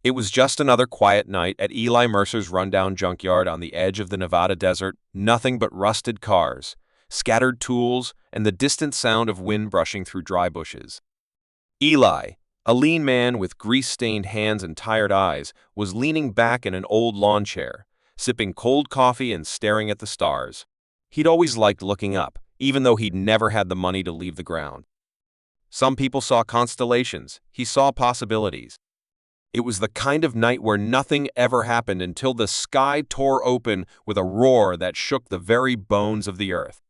It was just another quiet night at Eli Mercer's rundown junkyard on the edge of the Nevada desert, nothing but rusted cars, scattered tools, and the distant sound of wind brushing through dry bushes. Eli, a lean man with grease-stained hands and tired eyes, was leaning back in an old lawn chair, sipping cold coffee and staring at the stars. He'd always liked looking up, even though he'd never had the money to leave the ground. Some people saw constellations, he saw possibilities. It was the kind of night where nothing ever happened until the sky tore open with a roar that shook the very bones of the earth.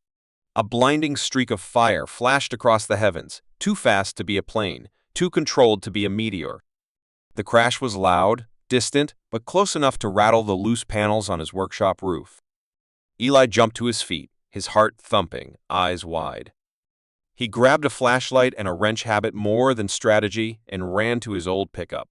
A blinding streak of fire flashed across the heavens, too fast to be a plane, too controlled to be a meteor. The crash was loud, distant, but close enough to rattle the loose panels on his workshop roof. Eli jumped to his feet, his heart thumping, eyes wide. He grabbed a flashlight and a wrench habit more than strategy and ran to his old pickup.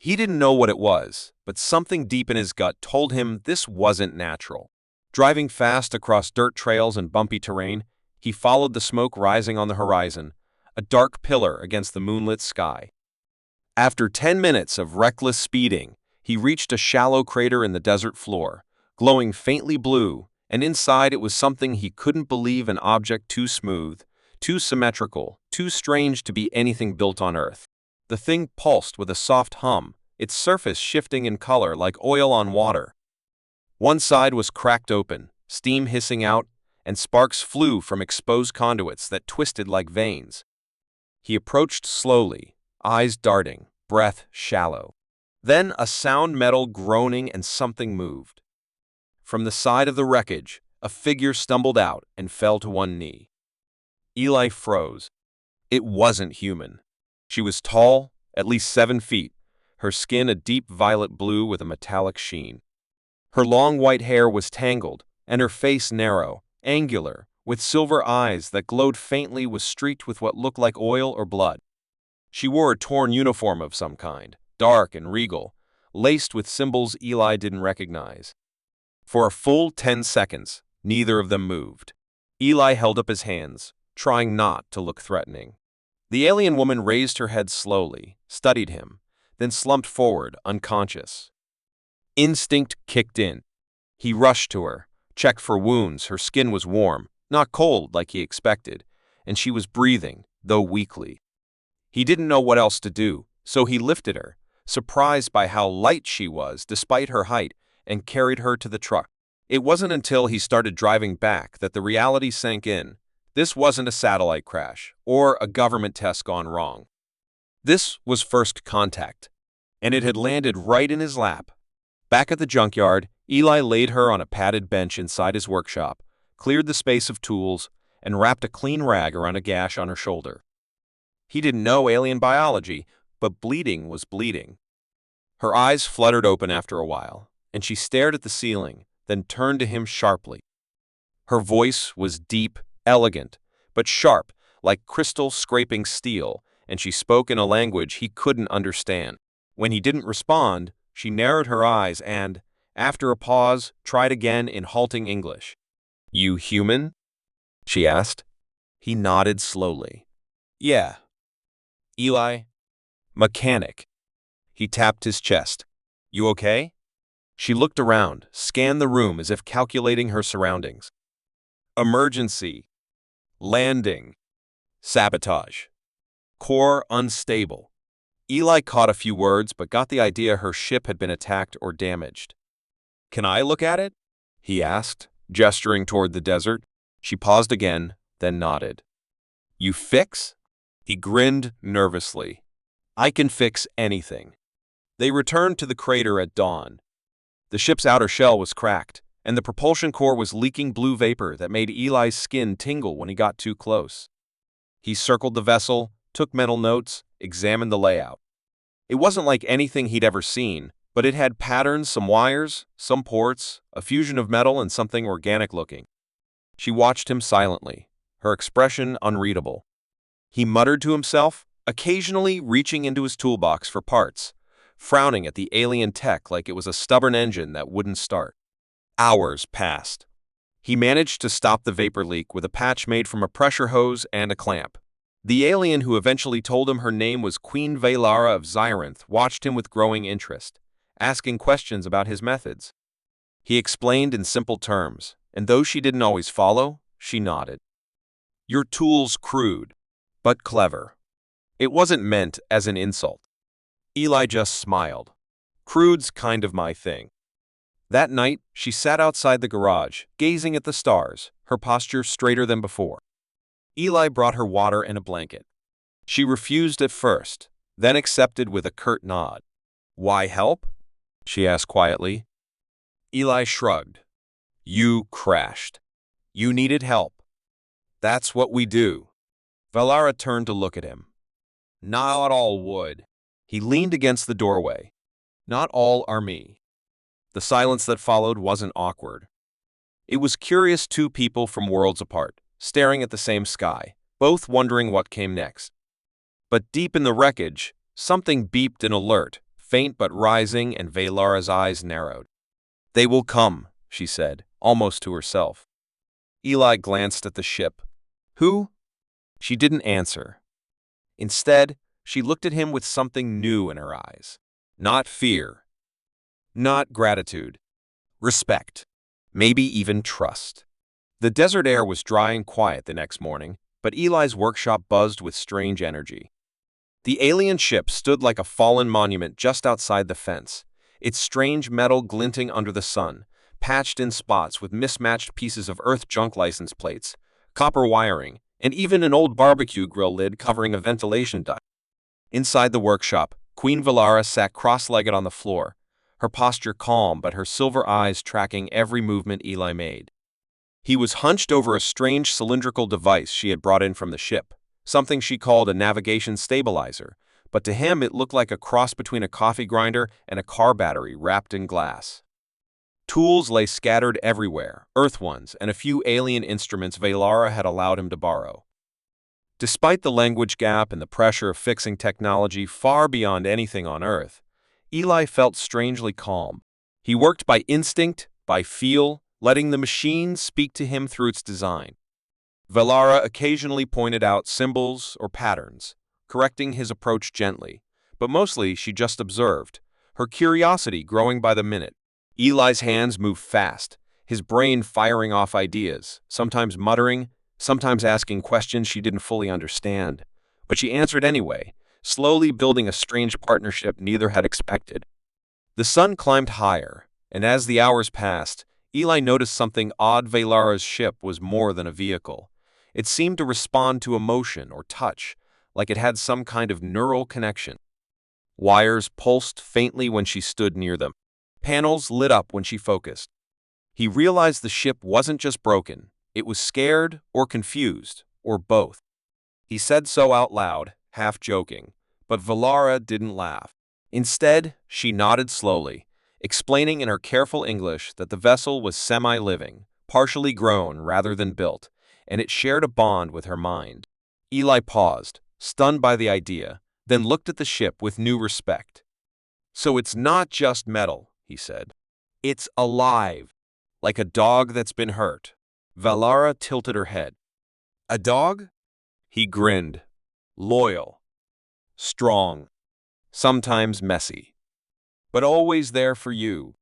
He didn't know what it was, but something deep in his gut told him this wasn't natural. Driving fast across dirt trails and bumpy terrain, he followed the smoke rising on the horizon, a dark pillar against the moonlit sky. After 10 minutes of reckless speeding, he reached a shallow crater in the desert floor, glowing faintly blue, and inside it was something he couldn't believe, an object too smooth, too symmetrical, too strange to be anything built on Earth. The thing pulsed with a soft hum, its surface shifting in color like oil on water. One side was cracked open, steam hissing out, and sparks flew from exposed conduits that twisted like veins. He approached slowly, eyes darting, breath shallow. Then a sound, metal groaning, and something moved. From the side of the wreckage, a figure stumbled out and fell to one knee. Eli froze. It wasn't human. She was tall, at least 7 feet, her skin a deep violet blue with a metallic sheen. Her long white hair was tangled, and her face narrow, angular, with silver eyes that glowed faintly, was streaked with what looked like oil or blood. She wore a torn uniform of some kind, dark and regal, laced with symbols Eli didn't recognize. For a full 10 seconds, neither of them moved. Eli held up his hands, trying not to look threatening. The alien woman raised her head slowly, studied him, then slumped forward, unconscious. Instinct kicked in. He rushed to her, checked for wounds. Her skin was warm, not cold like he expected, and she was breathing, though weakly. He didn't know what else to do, so he lifted her, surprised by how light she was despite her height, and carried her to the truck. It wasn't until he started driving back that the reality sank in. This wasn't a satellite crash or a government test gone wrong. This was first contact, and it had landed right in his lap. Back at the junkyard, Eli laid her on a padded bench inside his workshop, cleared the space of tools, and wrapped a clean rag around a gash on her shoulder. He didn't know alien biology, but bleeding was bleeding. Her eyes fluttered open after a while, and she stared at the ceiling, then turned to him sharply. Her voice was deep, elegant, but sharp, like crystal scraping steel, and she spoke in a language he couldn't understand. When he didn't respond, she narrowed her eyes and, after a pause, tried again in halting English. "You human?" she asked. He nodded slowly. "Yeah." "Eli?" "Mechanic." He tapped his chest. "You okay?" She looked around, scanned the room as if calculating her surroundings. "Emergency. Landing. Sabotage. Core unstable." Eli caught a few words but got the idea her ship had been attacked or damaged. "Can I look at it?" he asked, gesturing toward the desert. She paused again, then nodded. "You fix?" He grinned nervously. "I can fix anything." They returned to the crater at dawn. The ship's outer shell was cracked, and the propulsion core was leaking blue vapor that made Eli's skin tingle when he got too close. He circled the vessel, took mental notes, examined the layout. It wasn't like anything he'd ever seen, but it had patterns, some wires, some ports, a fusion of metal and something organic looking. She watched him silently, her expression unreadable. He muttered to himself, occasionally reaching into his toolbox for parts, frowning at the alien tech like it was a stubborn engine that wouldn't start. Hours passed. He managed to stop the vapor leak with a patch made from a pressure hose and a clamp. The alien who eventually told him her name was Queen Valara of Zyrinth watched him with growing interest, asking questions about his methods. He explained in simple terms, and though she didn't always follow, she nodded. Your tool's crude, but clever. It wasn't meant as an insult. Eli just smiled. Crude's kind of my thing. That night, she sat outside the garage, gazing at the stars, her posture straighter than before. Eli brought her water and a blanket. She refused at first, then accepted with a curt nod. Why help? She asked quietly. Eli shrugged. You crashed. You needed help. That's what we do. Valara turned to look at him. Not all would. He leaned against the doorway. Not all are me. The silence that followed wasn't awkward. It was curious, two people from worlds apart, staring at the same sky, both wondering what came next. But deep in the wreckage, something beeped an alert, faint but rising, and Valara's eyes narrowed. They will come, she said, almost to herself. Eli glanced at the ship. Who? She didn't answer. Instead, she looked at him with something new in her eyes. Not fear. Not gratitude. Respect. Maybe even trust. The desert air was dry and quiet the next morning, but Eli's workshop buzzed with strange energy. The alien ship stood like a fallen monument just outside the fence, its strange metal glinting under the sun, patched in spots with mismatched pieces of Earth junk license plates, copper wiring, and even an old barbecue grill lid covering a ventilation duct. Inside the workshop, Queen Valara sat cross-legged on the floor, her posture calm but her silver eyes tracking every movement Eli made. He was hunched over a strange cylindrical device she had brought in from the ship, something she called a navigation stabilizer, but to him it looked like a cross between a coffee grinder and a car battery wrapped in glass. Tools lay scattered everywhere, Earth ones, and a few alien instruments Valara had allowed him to borrow. Despite the language gap and the pressure of fixing technology far beyond anything on Earth, Eli felt strangely calm. He worked by instinct, by feel, letting the machine speak to him through its design. Valara occasionally pointed out symbols or patterns, correcting his approach gently, but mostly she just observed, her curiosity growing by the minute. Eli's hands moved fast, his brain firing off ideas, sometimes muttering, sometimes asking questions she didn't fully understand. But she answered anyway, slowly building a strange partnership neither had expected. The sun climbed higher, and as the hours passed, Eli noticed something odd. Valara's ship was more than a vehicle. It seemed to respond to emotion or touch, like it had some kind of neural connection. Wires pulsed faintly when she stood near them. Panels lit up when she focused. He realized the ship wasn't just broken, it was scared or confused, or both. He said so out loud, half joking, but Valara didn't laugh. Instead, she nodded slowly, explaining in her careful English that the vessel was semi-living, partially grown rather than built, and it shared a bond with her mind. Eli paused, stunned by the idea, then looked at the ship with new respect. So it's not just metal, he said. It's alive, like a dog that's been hurt. Valara tilted her head. A dog? He grinned. Loyal. Strong. Sometimes messy. But always there for you.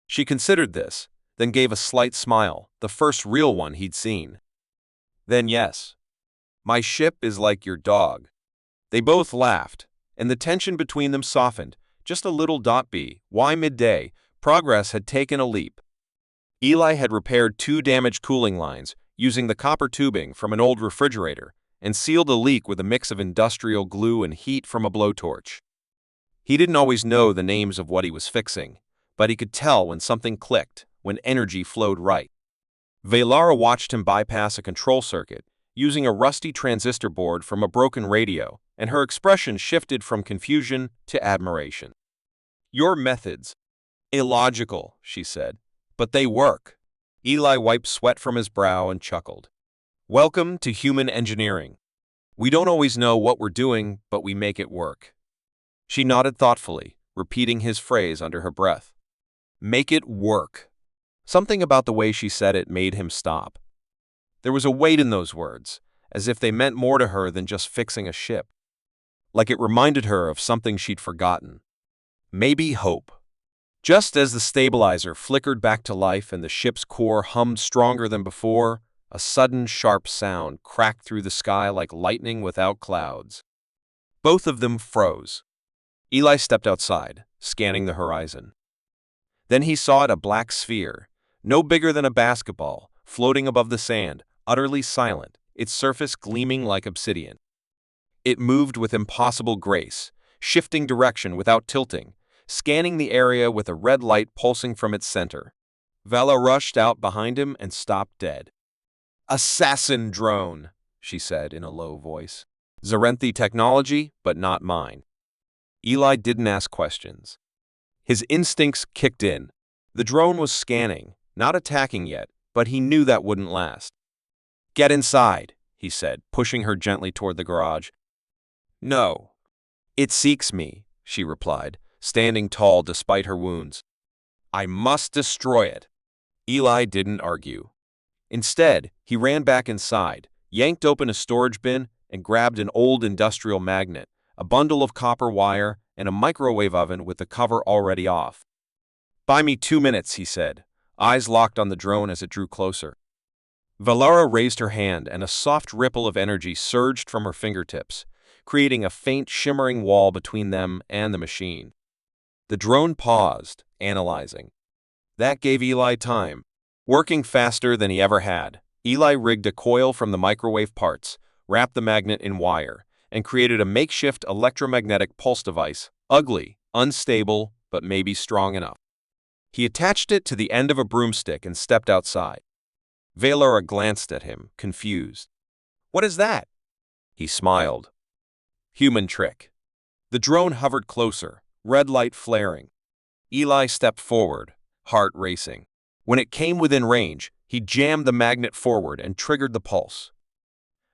She considered this, then gave a slight smile, the first real one he'd seen. Then yes. My ship is like your dog. They both laughed, and the tension between them softened, just a little. Why midday, progress had taken a leap. Eli had repaired 2 damaged cooling lines, using the copper tubing from an old refrigerator, and sealed a leak with a mix of industrial glue and heat from a blowtorch. He didn't always know the names of what he was fixing, but he could tell when something clicked, when energy flowed right. Valara watched him bypass a control circuit, using a rusty transistor board from a broken radio, and her expression shifted from confusion to admiration. Your methods. Illogical, she said, but they work. Eli wiped sweat from his brow and chuckled. Welcome to human engineering. We don't always know what we're doing, but we make it work. She nodded thoughtfully, repeating his phrase under her breath. Make it work. Something about the way she said it made him stop. There was a weight in those words, as if they meant more to her than just fixing a ship. Like it reminded her of something she'd forgotten. Maybe hope. Just as the stabilizer flickered back to life and the ship's core hummed stronger than before, a sudden sharp sound cracked through the sky like lightning without clouds. Both of them froze. Eli stepped outside, scanning the horizon. Then he saw it, a black sphere, no bigger than a basketball, floating above the sand, utterly silent, its surface gleaming like obsidian. It moved with impossible grace, shifting direction without tilting, scanning the area with a red light pulsing from its center. Vala rushed out behind him and stopped dead. "Assassin drone," she said in a low voice. "Zarenthi technology, but not mine." Eli didn't ask questions. His instincts kicked in. The drone was scanning, not attacking yet, but he knew that wouldn't last. "Get inside," he said, pushing her gently toward the garage. "No. It seeks me," she replied, standing tall despite her wounds. "I must destroy it." Eli didn't argue. Instead, he ran back inside, yanked open a storage bin, and grabbed an old industrial magnet, a bundle of copper wire, and a microwave oven with the cover already off. "Buy me 2 minutes," he said, eyes locked on the drone as it drew closer. Valara raised her hand, and a soft ripple of energy surged from her fingertips, creating a faint shimmering wall between them and the machine. The drone paused, analyzing. That gave Eli time. Working faster than he ever had, Eli rigged a coil from the microwave parts, wrapped the magnet in wire, and created a makeshift electromagnetic pulse device, ugly, unstable, but maybe strong enough. He attached it to the end of a broomstick and stepped outside. Valara glanced at him, confused. "What is that?" He smiled. "Human trick." The drone hovered closer, red light flaring. Eli stepped forward, heart racing. When it came within range, he jammed the magnet forward and triggered the pulse.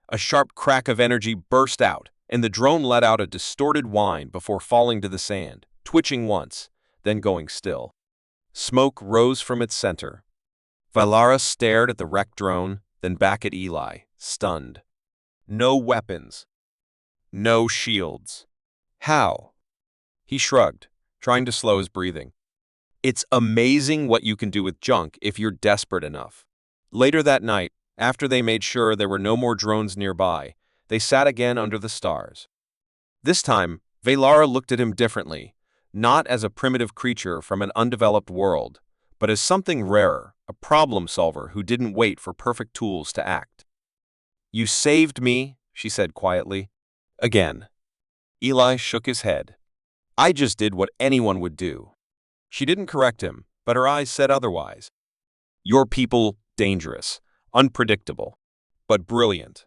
A sharp crack of energy burst out, and the drone let out a distorted whine before falling to the sand, twitching once, then going still. Smoke rose from its center. Valara stared at the wrecked drone, then back at Eli, stunned. No weapons. No shields. How? He shrugged, trying to slow his breathing. "It's amazing what you can do with junk if you're desperate enough." Later that night, after they made sure there were no more drones nearby, they sat again under the stars. This time, Valara looked at him differently, not as a primitive creature from an undeveloped world, but as something rarer, a problem solver who didn't wait for perfect tools to act. "You saved me," she said quietly. Again. Eli shook his head. "I just did what anyone would do." She didn't correct him, but her eyes said otherwise. "Your people, dangerous, unpredictable, but brilliant."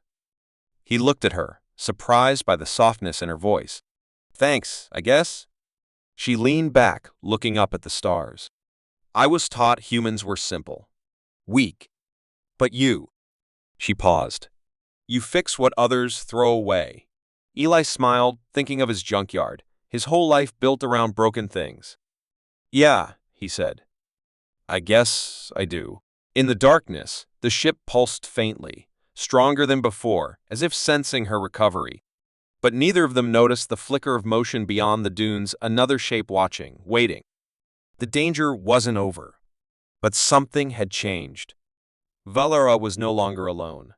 He looked at her, surprised by the softness in her voice. "Thanks, I guess." She leaned back, looking up at the stars. "I was taught humans were simple, weak. But you." She paused. "You fix what others throw away." Eli smiled, thinking of his junkyard, his whole life built around broken things. "Yeah," he said. "I guess I do." In the darkness, the ship pulsed faintly, stronger than before, as if sensing her recovery. But neither of them noticed the flicker of motion beyond the dunes, another shape watching, waiting. The danger wasn't over. But something had changed. Valara was no longer alone.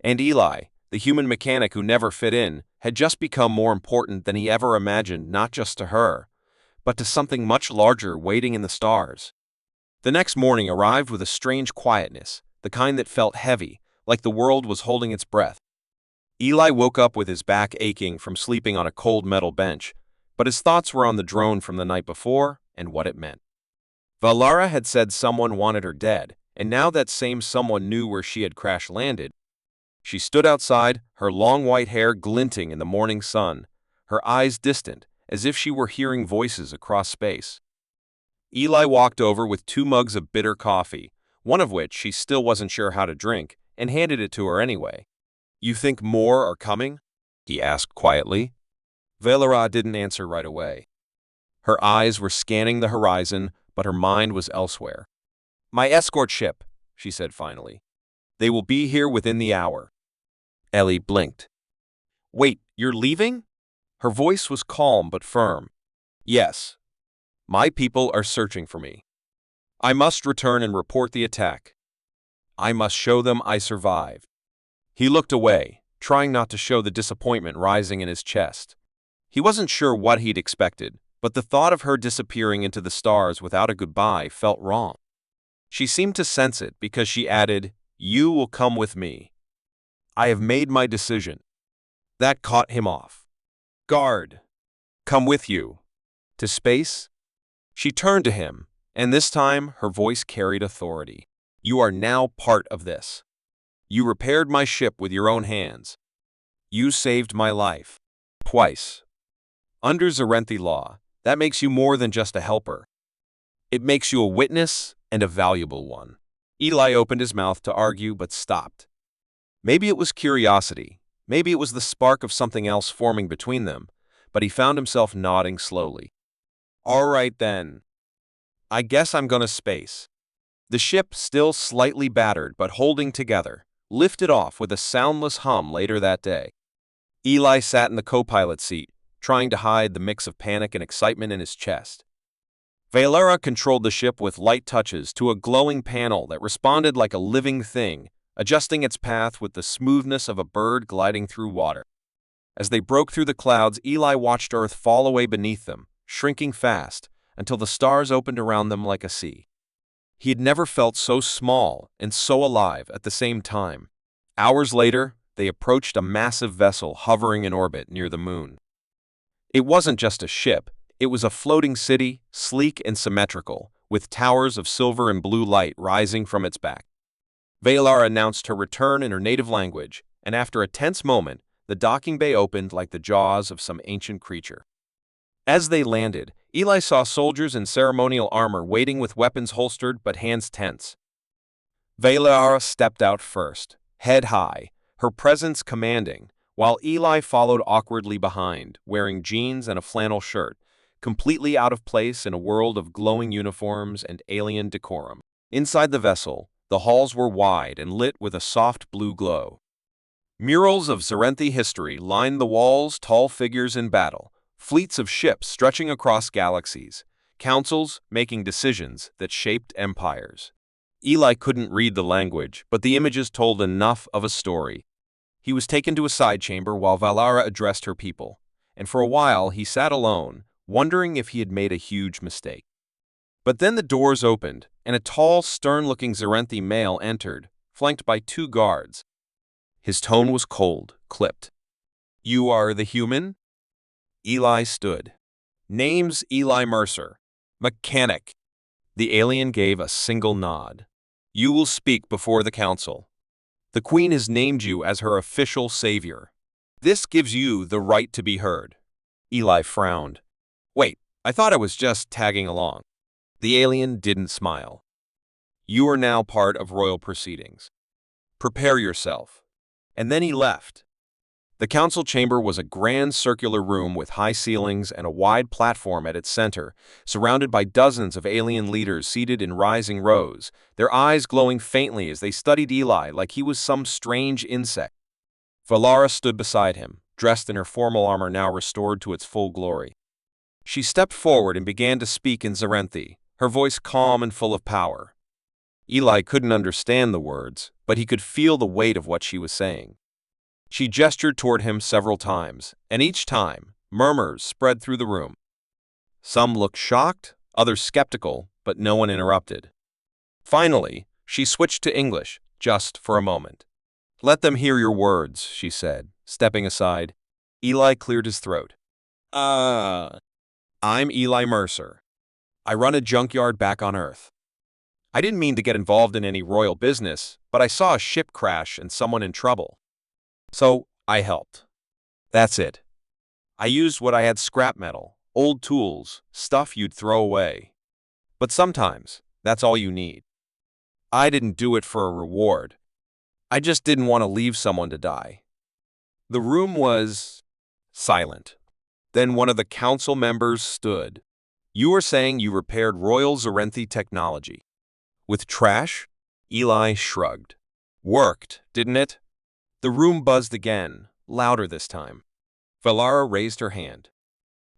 And Eli, the human mechanic who never fit in, had just become more important than he ever imagined, not just to her, but to something much larger waiting in the stars. The next morning arrived with a strange quietness, the kind that felt heavy, like the world was holding its breath. Eli woke up with his back aching from sleeping on a cold metal bench, but his thoughts were on the drone from the night before and what it meant. Valara had said someone wanted her dead, and now that same someone knew where she had crash-landed. She stood outside, her long white hair glinting in the morning sun, her eyes distant, as if she were hearing voices across space. Eli walked over with 2 mugs of bitter coffee, one of which she still wasn't sure how to drink, and handed it to her anyway. "You think more are coming?" he asked quietly. Valara didn't answer right away. Her eyes were scanning the horizon, but her mind was elsewhere. "My escort ship," she said finally. "They will be here within the hour." Ellie blinked. Wait, you're leaving? Her voice was calm but firm. Yes. My people are searching for me. I must return and report the attack. I must show them I survived. He looked away, trying not to show the disappointment rising in his chest. He wasn't sure what he'd expected, but the thought of her disappearing into the stars without a goodbye felt wrong. She seemed to sense it because she added, "You will come with me. I have made my decision." That caught him off. Guard, come with you. To space? She turned to him, and this time her voice carried authority. You are now part of this. You repaired my ship with your own hands. You saved my life. Twice. Under Zarenthi law, that makes you more than just a helper. It makes you a witness and a valuable one. Eli opened his mouth to argue but stopped. Maybe it was curiosity. Maybe it was the spark of something else forming between them, but he found himself nodding slowly. All right then. I guess I'm gonna space. The ship, still slightly battered but holding together, lifted off with a soundless hum later that day. Eli sat in the co-pilot seat, trying to hide the mix of panic and excitement in his chest. Valara controlled the ship with light touches to a glowing panel that responded like a living thing, adjusting its path with the smoothness of a bird gliding through water. As they broke through the clouds, Eli watched Earth fall away beneath them, shrinking fast, until the stars opened around them like a sea. He had never felt so small and so alive at the same time. Hours later, they approached a massive vessel hovering in orbit near the moon. It wasn't just a ship, it was a floating city, sleek and symmetrical, with towers of silver and blue light rising from its back. Valar announced her return in her native language, and after a tense moment, the docking bay opened like the jaws of some ancient creature. As they landed, Eli saw soldiers in ceremonial armor waiting with weapons holstered but hands tense. Valara stepped out first, head high, her presence commanding, while Eli followed awkwardly behind, wearing jeans and a flannel shirt, completely out of place in a world of glowing uniforms and alien decorum. Inside the vessel, the halls were wide and lit with a soft blue glow. Murals of Zarenthi history lined the walls, tall figures in battle, fleets of ships stretching across galaxies, councils making decisions that shaped empires. Eli couldn't read the language, but the images told enough of a story. He was taken to a side chamber while Valara addressed her people, and for a while he sat alone, wondering if he had made a huge mistake. But then the doors opened, and a tall, stern-looking Zarenthi male entered, flanked by 2 guards. His tone was cold, clipped. "You are the human?" Eli stood. "Name's Eli Mercer. Mechanic." The alien gave a single nod. "You will speak before the council. The Queen has named you as her official savior. This gives you the right to be heard." Eli frowned. "Wait, I thought I was just tagging along." The alien didn't smile. "You are now part of royal proceedings. Prepare yourself." And then he left. The council chamber was a grand circular room with high ceilings and a wide platform at its center, surrounded by dozens of alien leaders seated in rising rows, their eyes glowing faintly as they studied Eli like he was some strange insect. Valara stood beside him, dressed in her formal armor now restored to its full glory. She stepped forward and began to speak in Zarenthi, her voice calm and full of power. Eli couldn't understand the words, but he could feel the weight of what she was saying. She gestured toward him several times, and each time, murmurs spread through the room. Some looked shocked, others skeptical, but no one interrupted. Finally, she switched to English, just for a moment. "Let them hear your words," she said, stepping aside. Eli cleared his throat. I'm Eli Mercer. I run a junkyard back on Earth. I didn't mean to get involved in any royal business, but I saw a ship crash and someone in trouble. So, I helped. That's it. I used what I had: scrap metal, old tools, stuff you'd throw away. But sometimes, that's all you need. I didn't do it for a reward. I just didn't want to leave someone to die." The room was silent. Then one of the council members stood. "You are saying you repaired Royal Zarenthi technology with trash?" Eli shrugged. "Worked, didn't it?" The room buzzed again, louder this time. Valara raised her hand.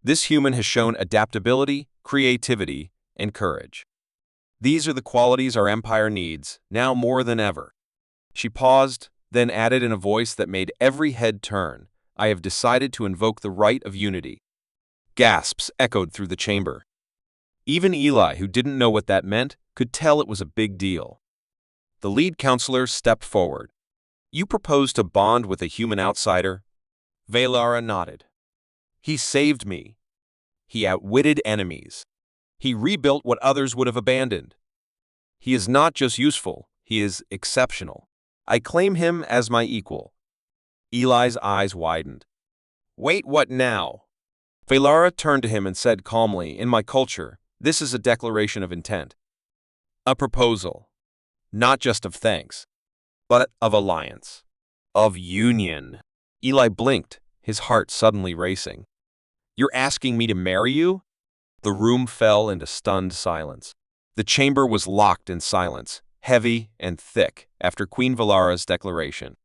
This human has shown adaptability, creativity, and courage. These are the qualities our empire needs, now more than ever. She paused, then added in a voice that made every head turn, I have decided to invoke the right of unity. Gasps echoed through the chamber. Even Eli, who didn't know what that meant, could tell it was a big deal. The lead counselor stepped forward. You propose to bond with a human outsider? Valara nodded. He saved me. He outwitted enemies. He rebuilt what others would have abandoned. He is not just useful, he is exceptional. I claim him as my equal. Eli's eyes widened. Wait, what now? Valara turned to him and said calmly, in my culture, this is a declaration of intent. A proposal. Not just of thanks, but of alliance. Of union. Eli blinked, his heart suddenly racing. You're asking me to marry you? The room fell into stunned silence. The chamber was locked in silence, heavy and thick, after Queen Valara's declaration.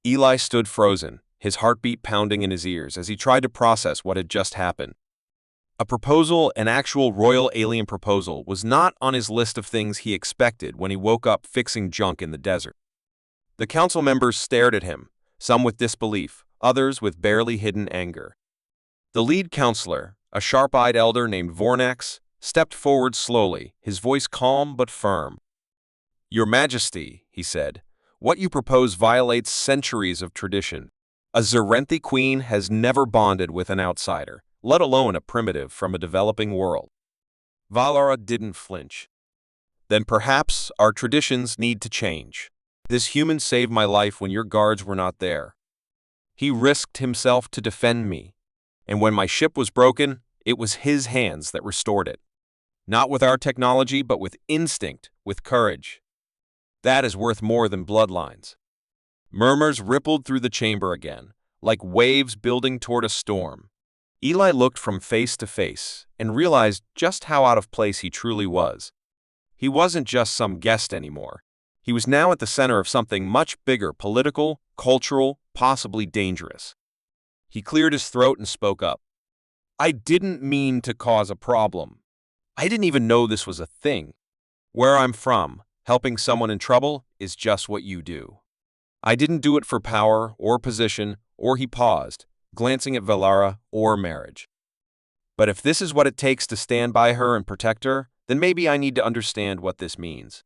Eli stood frozen, his heartbeat pounding in his ears as he tried to process what had just happened. A proposal, an actual royal alien proposal, was not on his list of things he expected when he woke up fixing junk in the desert. The council members stared at him, some with disbelief, others with barely hidden anger. The lead counselor, a sharp-eyed elder named Vornax, stepped forward slowly, his voice calm but firm. Your Majesty, he said, what you propose violates centuries of tradition. A Zerenthi queen has never bonded with an outsider, let alone a primitive from a developing world. Valara didn't flinch. Then perhaps our traditions need to change. This human saved my life when your guards were not there. He risked himself to defend me, and when my ship was broken, it was his hands that restored it. Not with our technology, but with instinct, with courage. That is worth more than bloodlines. Murmurs rippled through the chamber again, like waves building toward a storm. Eli looked from face to face and realized just how out of place he truly was. He wasn't just some guest anymore. He was now at the center of something much bigger, political, cultural, possibly dangerous. He cleared his throat and spoke up. I didn't mean to cause a problem. I didn't even know this was a thing. Where I'm from, helping someone in trouble is just what you do. I didn't do it for power or position, or he paused, glancing at Valara, or marriage. But if this is what it takes to stand by her and protect her, then maybe I need to understand what this means.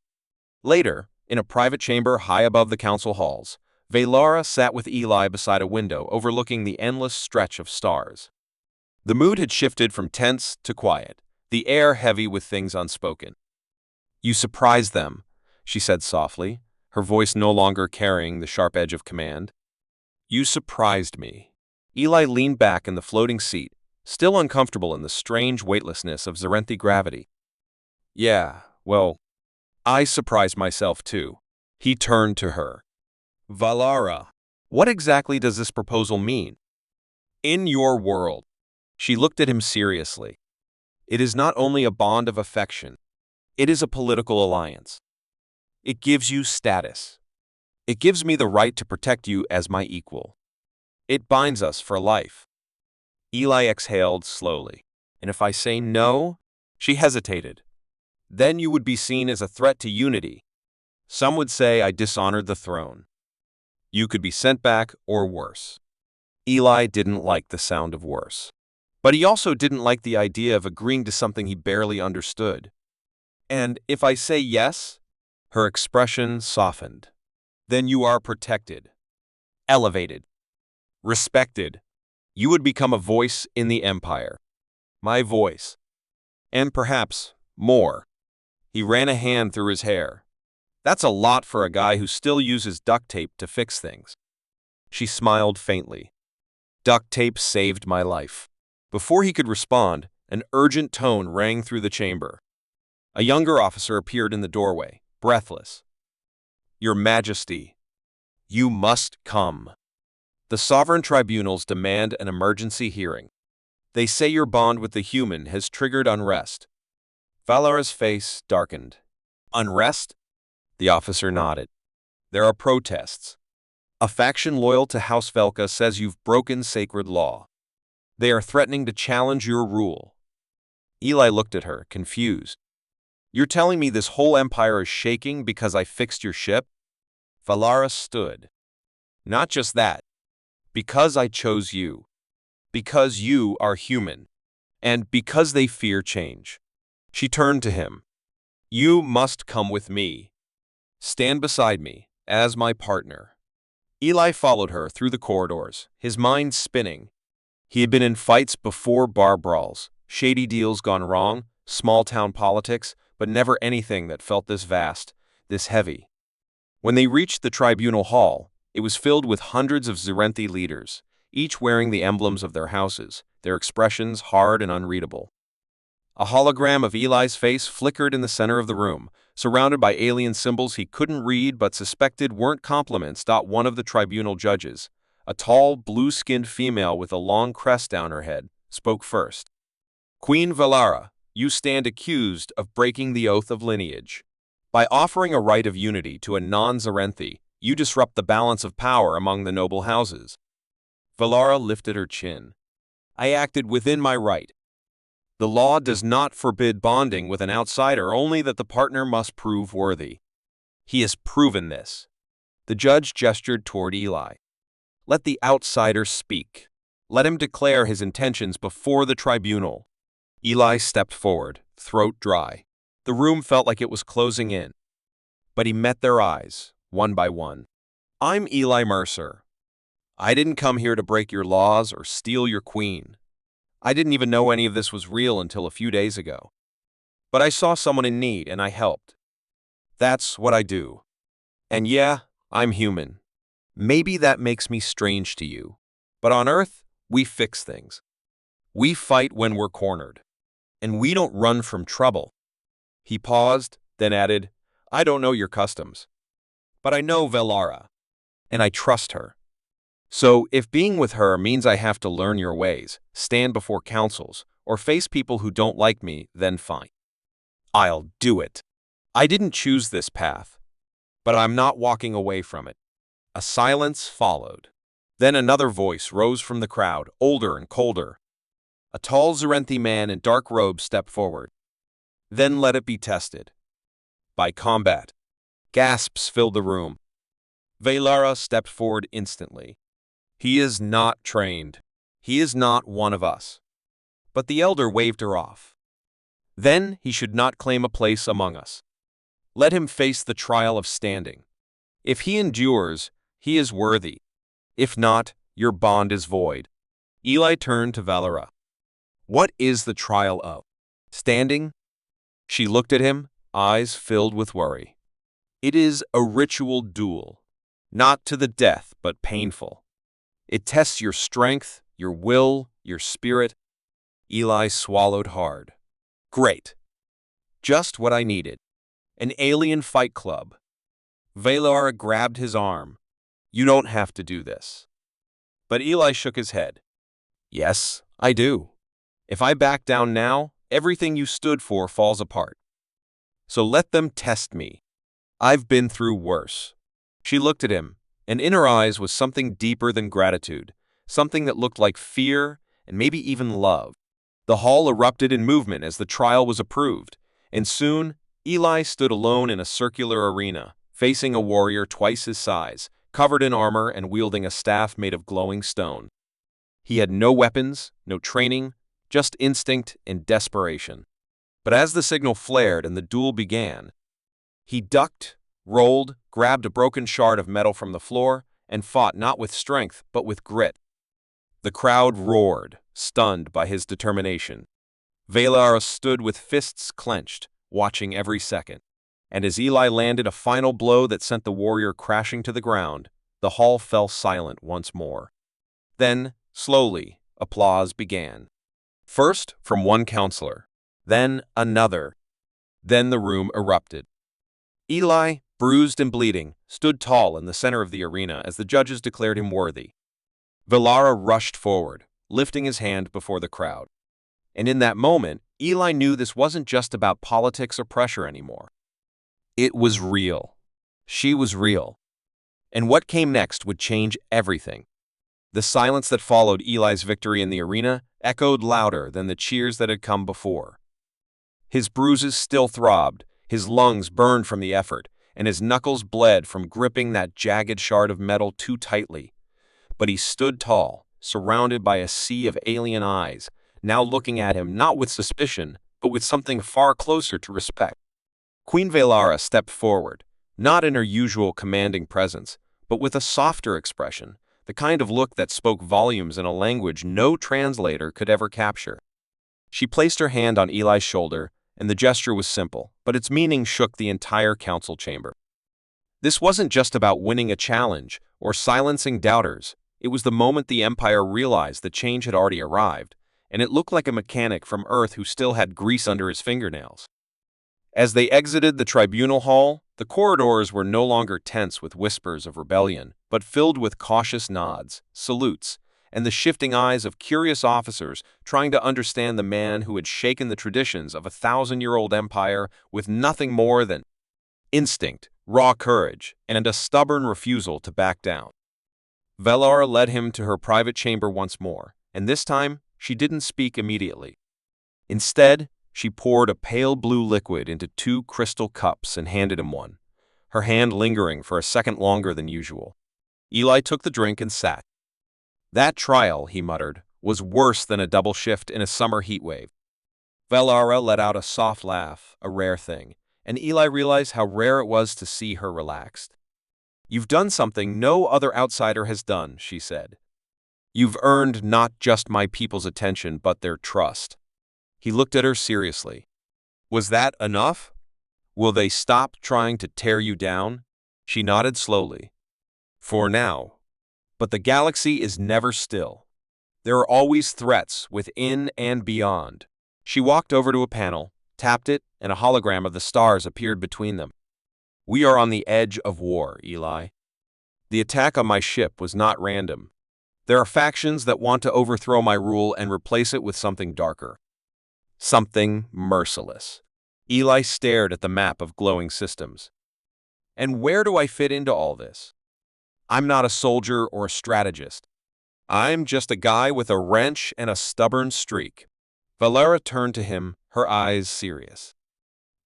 Later, in a private chamber high above the council halls, Valara sat with Eli beside a window overlooking the endless stretch of stars. The mood had shifted from tense to quiet, the air heavy with things unspoken. You surprised them, she said softly, her voice no longer carrying the sharp edge of command. You surprised me. Eli leaned back in the floating seat, still uncomfortable in the strange weightlessness of Zerenthi gravity. Yeah, well, I surprised myself too. He turned to her. Valara, what exactly does this proposal mean? In your world. She looked at him seriously. It is not only a bond of affection. It is a political alliance. It gives you status. It gives me the right to protect you as my equal. It binds us for life. Eli exhaled slowly. And if I say no? She hesitated. Then you would be seen as a threat to unity. Some would say I dishonored the throne. You could be sent back or worse. Eli didn't like the sound of worse. But he also didn't like the idea of agreeing to something he barely understood. And if I say yes? Her expression softened. Then you are protected, elevated, respected. You would become a voice in the empire. My voice. And perhaps more. He ran a hand through his hair. That's a lot for a guy who still uses duct tape to fix things. She smiled faintly. Duct tape saved my life. Before he could respond, an urgent tone rang through the chamber. A younger officer appeared in the doorway, breathless. Your Majesty, you must come. The sovereign tribunals demand an emergency hearing. They say your bond with the human has triggered unrest. Valara's face darkened. Unrest? The officer nodded. There are protests. A faction loyal to House Velka says you've broken sacred law. They are threatening to challenge your rule. Eli looked at her, confused. You're telling me this whole empire is shaking because I fixed your ship? Valara stood. Not just that. Because I chose you. Because you are human. And because they fear change. She turned to him. You must come with me. Stand beside me, as my partner. Eli followed her through the corridors, his mind spinning. He had been in fights before bar brawls, shady deals gone wrong, small-town politics, but never anything that felt this vast, this heavy. When they reached the tribunal hall, it was filled with hundreds of Zirenthi leaders, each wearing the emblems of their houses, their expressions hard and unreadable. A hologram of Eli's face flickered in the center of the room, surrounded by alien symbols he couldn't read but suspected weren't compliments. One of the tribunal judges, a tall, blue-skinned female with a long crest down her head, spoke first. Queen Valara, you stand accused of breaking the oath of lineage. By offering a right of unity to a non-Zirenthi, you disrupt the balance of power among the noble houses. Valara lifted her chin. I acted within my right. The law does not forbid bonding with an outsider, only that the partner must prove worthy. He has proven this. The judge gestured toward Eli. Let the outsider speak. Let him declare his intentions before the tribunal. Eli stepped forward, throat dry. The room felt like it was closing in. But he met their eyes, one by one. I'm Eli Mercer. I didn't come here to break your laws or steal your queen. I didn't even know any of this was real until a few days ago. But I saw someone in need and I helped. That's what I do. And yeah, I'm human. Maybe that makes me strange to you. But on Earth, we fix things. We fight when we're cornered. And we don't run from trouble. He paused, then added, I don't know your customs. But I know Valara. And I trust her. So, if being with her means I have to learn your ways, stand before councils, or face people who don't like me, then fine. I'll do it. I didn't choose this path. But I'm not walking away from it. A silence followed. Then another voice rose from the crowd, older and colder. A tall Zirenthi man in dark robes stepped forward. Then let it be tested. By combat. Gasps filled the room. Valara stepped forward instantly. He is not trained. He is not one of us. But the elder waved her off. Then he should not claim a place among us. Let him face the trial of standing. If he endures, he is worthy. If not, your bond is void. Eli turned to Valara. What is the trial of? Standing? She looked at him, eyes filled with worry. It is a ritual duel. Not to the death, but painful. It tests your strength, your will, your spirit. Eli swallowed hard. Great. Just what I needed. An alien fight club. Valara grabbed his arm. You don't have to do this. But Eli shook his head. Yes, I do. If I back down now, everything you stood for falls apart. So let them test me. I've been through worse. She looked at him, and in her eyes was something deeper than gratitude, something that looked like fear and maybe even love. The hall erupted in movement as the trial was approved, and soon Eli stood alone in a circular arena, facing a warrior twice his size, covered in armor and wielding a staff made of glowing stone. He had no weapons, no training, just instinct and desperation. But as the signal flared and the duel began, he ducked, rolled, grabbed a broken shard of metal from the floor, and fought not with strength, but with grit. The crowd roared, stunned by his determination. Valara stood with fists clenched, watching every second. And as Eli landed a final blow that sent the warrior crashing to the ground, the hall fell silent once more. Then, slowly, applause began. First from one counselor, then another. Then the room erupted. Eli, bruised and bleeding, stood tall in the center of the arena as the judges declared him worthy. Valara rushed forward, lifting his hand before the crowd. And in that moment, Eli knew this wasn't just about politics or pressure anymore. It was real. She was real. And what came next would change everything. The silence that followed Eli's victory in the arena echoed louder than the cheers that had come before. His bruises still throbbed, his lungs burned from the effort, and his knuckles bled from gripping that jagged shard of metal too tightly. But he stood tall, surrounded by a sea of alien eyes, now looking at him not with suspicion, but with something far closer to respect. Queen Velara stepped forward, not in her usual commanding presence, but with a softer expression, the kind of look that spoke volumes in a language no translator could ever capture. She placed her hand on Eli's shoulder, and the gesture was simple, but its meaning shook the entire council chamber. This wasn't just about winning a challenge or silencing doubters. It was the moment the Empire realized the change had already arrived, and it looked like a mechanic from Earth who still had grease under his fingernails. As they exited the tribunal hall, the corridors were no longer tense with whispers of rebellion, but filled with cautious nods, salutes, and the shifting eyes of curious officers trying to understand the man who had shaken the traditions of a 1,000-year-old empire with nothing more than instinct, raw courage, and a stubborn refusal to back down. Velara led him to her private chamber once more, and this time she didn't speak immediately. Instead, she poured a pale blue liquid into 2 crystal cups and handed him one, her hand lingering for a second longer than usual. Eli took the drink and sat. That trial, he muttered, was worse than a double shift in a summer heat wave. Velara let out a soft laugh, a rare thing, and Eli realized how rare it was to see her relaxed. "You've done something no other outsider has done," she said. "You've earned not just my people's attention, but their trust." He looked at her seriously. "Was that enough? Will they stop trying to tear you down?" She nodded slowly. "For now. But the galaxy is never still. There are always threats within and beyond." She walked over to a panel, tapped it, and a hologram of the stars appeared between them. "We are on the edge of war, Eli. The attack on my ship was not random. There are factions that want to overthrow my rule and replace it with something darker. Something merciless." Eli stared at the map of glowing systems. "And where do I fit into all this? I'm not a soldier or a strategist. I'm just a guy with a wrench and a stubborn streak." Velara turned to him, her eyes serious.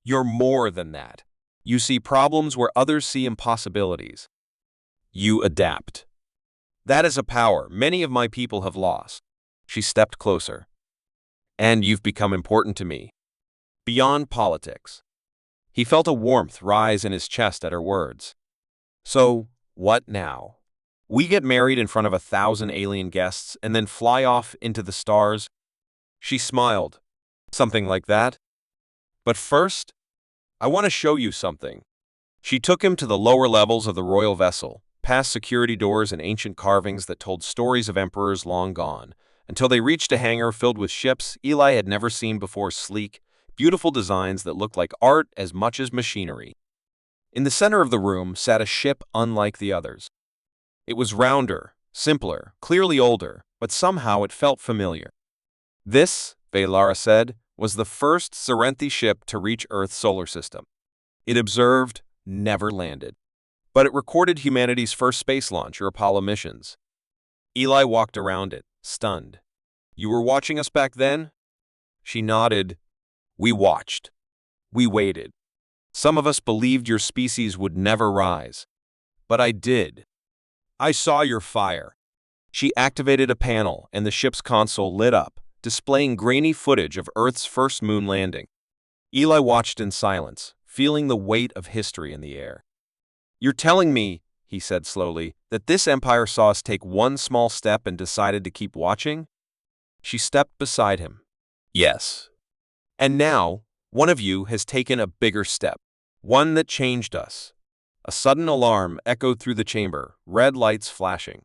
"You're more than that. You see problems where others see impossibilities. You adapt. That is a power many of my people have lost." She stepped closer. "And you've become important to me. Beyond politics." He felt a warmth rise in his chest at her words. "So, what now? We get married in front of 1,000 alien guests and then fly off into the stars?" She smiled. "Something like that. But first, I want to show you something." She took him to the lower levels of the royal vessel, past security doors and ancient carvings that told stories of emperors long gone, until they reached a hangar filled with ships Eli had never seen before, sleek, beautiful designs that looked like art as much as machinery. In the center of the room sat a ship unlike the others. It was rounder, simpler, clearly older, but somehow it felt familiar. This, Velara said, was the first Serenthi ship to reach Earth's solar system. It observed, never landed. But it recorded humanity's first space launch or Apollo missions. Eli walked around it, stunned. "You were watching us back then?" She nodded. "We watched. We waited. Some of us believed your species would never rise. But I did. I saw your fire." She activated a panel, and the ship's console lit up, displaying grainy footage of Earth's first moon landing. Eli watched in silence, feeling the weight of history in the air. "You're telling me," he said slowly, "that this empire saw us take one small step and decided to keep watching?" She stepped beside him. "Yes. And now, one of you has taken a bigger step, one that changed us." A sudden alarm echoed through the chamber, red lights flashing.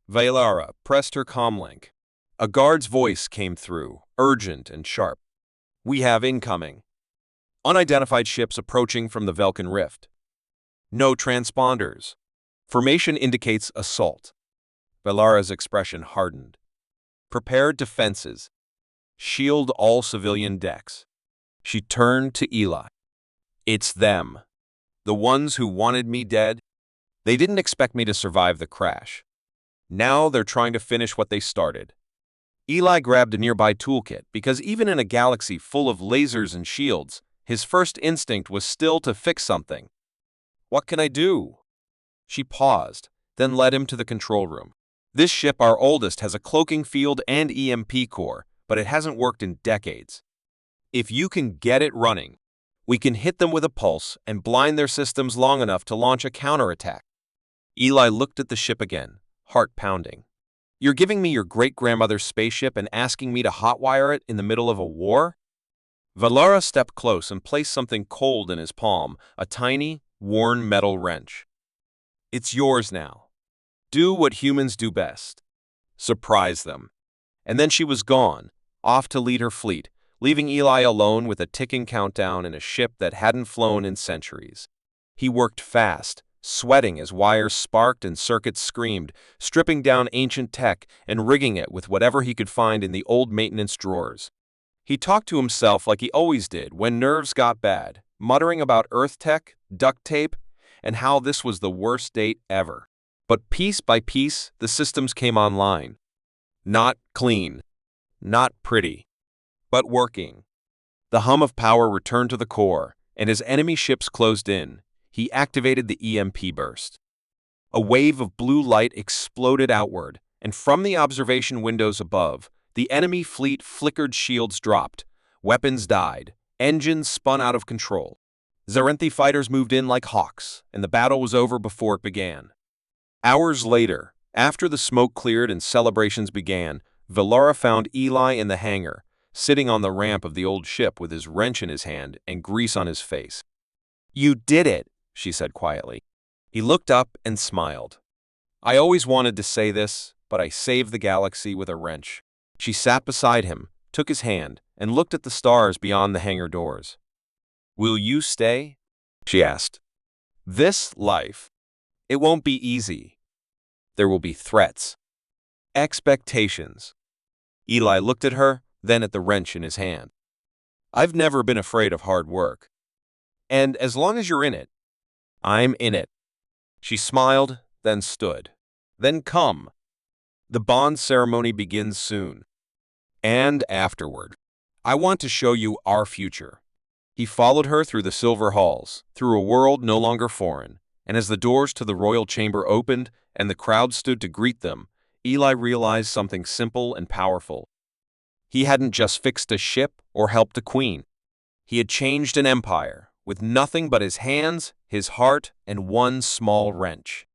Velara pressed her comlink. A guard's voice came through, urgent and sharp. "We have incoming. Unidentified ships approaching from the Velkin Rift. No transponders. Formation indicates assault." Velara's expression hardened. "Prepare defenses. Shield all civilian decks." She turned to Eli. "It's them. The ones who wanted me dead. They didn't expect me to survive the crash. Now they're trying to finish what they started. Eli grabbed a nearby toolkit because even in a galaxy full of lasers and shields, his first instinct was still to fix something. What can I do? She paused, then led him to the control room. This ship, our oldest, has a cloaking field and EMP core, but it hasn't worked in decades. If you can get it running, we can hit them with a pulse and blind their systems long enough to launch a counterattack. Eli looked at the ship again, heart pounding. You're giving me your great-grandmother's spaceship and asking me to hotwire it in the middle of a war? Valara stepped close and placed something cold in his palm, a tiny, worn metal wrench. It's yours now. Do what humans do best. Surprise them. And then she was gone, off to lead her fleet, leaving Eli alone with a ticking countdown and a ship that hadn't flown in centuries. He worked fast, sweating as wires sparked and circuits screamed, stripping down ancient tech and rigging it with whatever he could find in the old maintenance drawers. He talked to himself like he always did when nerves got bad, muttering about Earth tech, duct tape, and how this was the worst date ever. But piece by piece, the systems came online. Not clean, not pretty, but working. The hum of power returned to the core, and as enemy ships closed in, he activated the EMP burst. A wave of blue light exploded outward, and from the observation windows above, the enemy fleet flickered, shields dropped, weapons died, engines spun out of control. Zarenthi fighters moved in like hawks, and the battle was over before it began. Hours later, after the smoke cleared and celebrations began, Valara found Eli in the hangar, sitting on the ramp of the old ship with his wrench in his hand and grease on his face. "You did it," she said quietly. He looked up and smiled. "I always wanted to say this, but I saved the galaxy with a wrench." She sat beside him, took his hand, and looked at the stars beyond the hangar doors. "Will you stay?" she asked. "This life, it won't be easy. There will be threats, expectations." Eli looked at her, then at the wrench in his hand. "I've never been afraid of hard work. And as long as you're in it, I'm in it." She smiled, then stood. "Then come. The bond ceremony begins soon. And afterward, I want to show you our future." He followed her through the silver halls, through a world no longer foreign, and as the doors to the royal chamber opened and the crowd stood to greet them, Eli realized something simple and powerful. He hadn't just fixed a ship or helped a queen. He had changed an empire with nothing but his hands, his heart, and one small wrench.